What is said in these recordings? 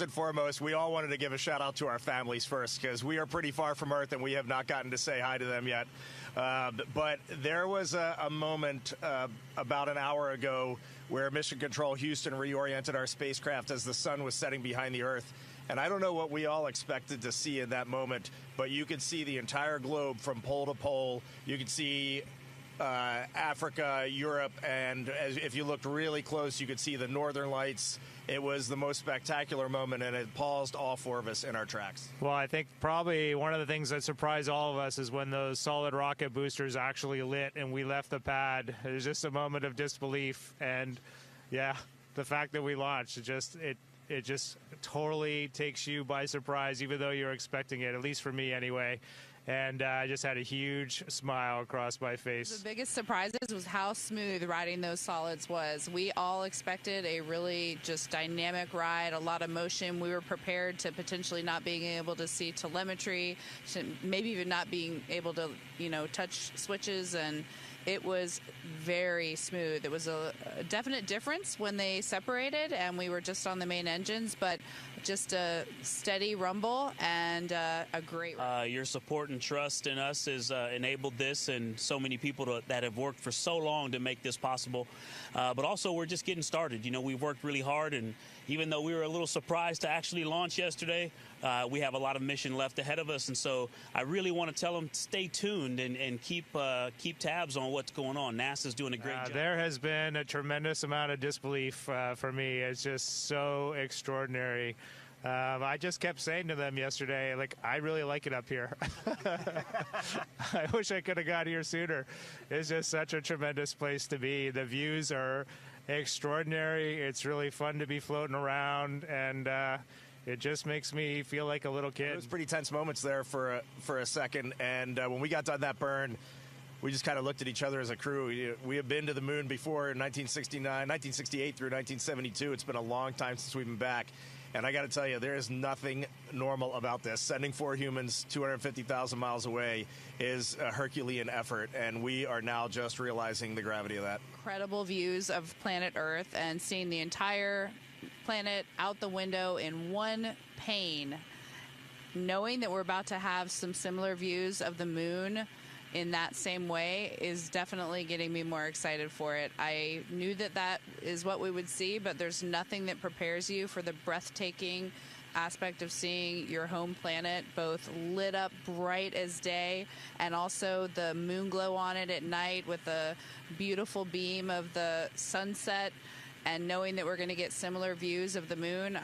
and foremost, we all wanted to give a shout out to our families first, because we are pretty far from Earth and we have not gotten to say hi to them yet. But there was a moment about an hour ago where Mission Control Houston reoriented our spacecraft as the sun was setting behind the Earth. And I don't know what we all expected to see in that moment, but you could see the entire globe from pole to pole. You could see Africa, Europe, and if you looked really close, you could see the northern lights. It was the most spectacular moment, and it paused all four of us in our tracks. Well, I think probably one of the things that surprised all of us is when those solid rocket boosters actually lit and we left the pad. It was just a moment of disbelief, and yeah, the fact that we launched, it just totally takes you by surprise, even though you're expecting it, at least for me anyway. And I just had a huge smile across my face. The biggest surprises was how smooth riding those solids was. We all expected a really just dynamic ride, a lot of motion. We were prepared to potentially not being able to see telemetry, maybe even not being able to, touch switches, and it was very smooth. It was a definite difference when they separated and we were just on the main engines, but just a steady rumble and a great ride. Your support and trust in us has enabled this, and so many people that have worked for so long to make this possible. But also, we're just getting started. We've worked really hard, and even though we were a little surprised to actually launch yesterday, we have a lot of mission left ahead of us. And so I really want to tell them, stay tuned and keep tabs on what's going on. NASA's doing a great job. There has been a tremendous amount of disbelief for me. It's just so extraordinary. I just kept saying to them yesterday, I really like it up here. I wish I could have got here sooner. It's just such a tremendous place to be. The views are extraordinary. It's really fun to be floating around, and it just makes me feel like a little kid. It was pretty tense moments there for a second, and when we got done that burn, we just kind of looked at each other as a crew. We have been to the moon before in 1968 through 1972. It's been a long time since we've been back. And I got to tell you, there is nothing normal about this. Sending 4 humans 250,000 miles away is a Herculean effort, and we are now just realizing the gravity of that. Incredible views of planet Earth and seeing the entire planet out the window in one pane. Knowing that we're about to have some similar views of the moon in that same way is definitely getting me more excited for it. I knew that is what we would see, but there's nothing that prepares you for the breathtaking aspect of seeing your home planet both lit up bright as day, and also the moon glow on it at night with a beautiful beam of the sunset. And knowing that we're going to get similar views of the moon,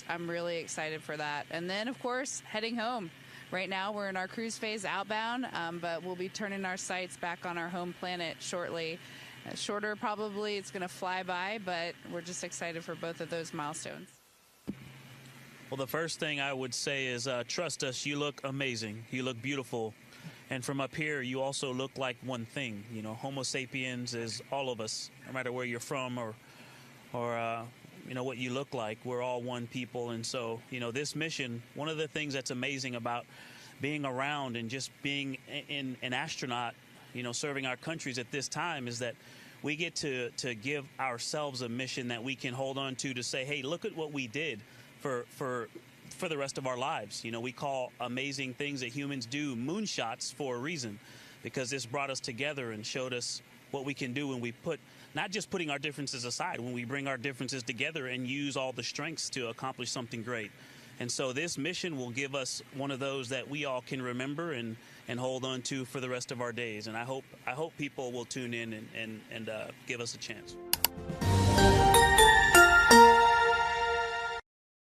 I'm really excited for that. And then, of course, heading home. Right now, we're in our cruise phase outbound, but we'll be turning our sights back on our home planet shortly. Shorter, probably. It's going to fly by, but we're just excited for both of those milestones. Well, the first thing I would say is trust us. You look amazing. You look beautiful. And from up here, you also look like one thing. Homo sapiens is all of us, no matter where you're from or what you look like. We're all one people. And so, this mission, one of the things that's amazing about being around and just being an astronaut, serving our countries at this time, is that we get to give ourselves a mission that we can hold on to say, hey, look at what we did for the rest of our lives. We call amazing things that humans do moonshots for a reason, because this brought us together and showed us what we can do when we not just putting our differences aside, when we bring our differences together and use all the strengths to accomplish something great. And so this mission will give us one of those that we all can remember and hold on to for the rest of our days. And I hope people will tune in and give us a chance.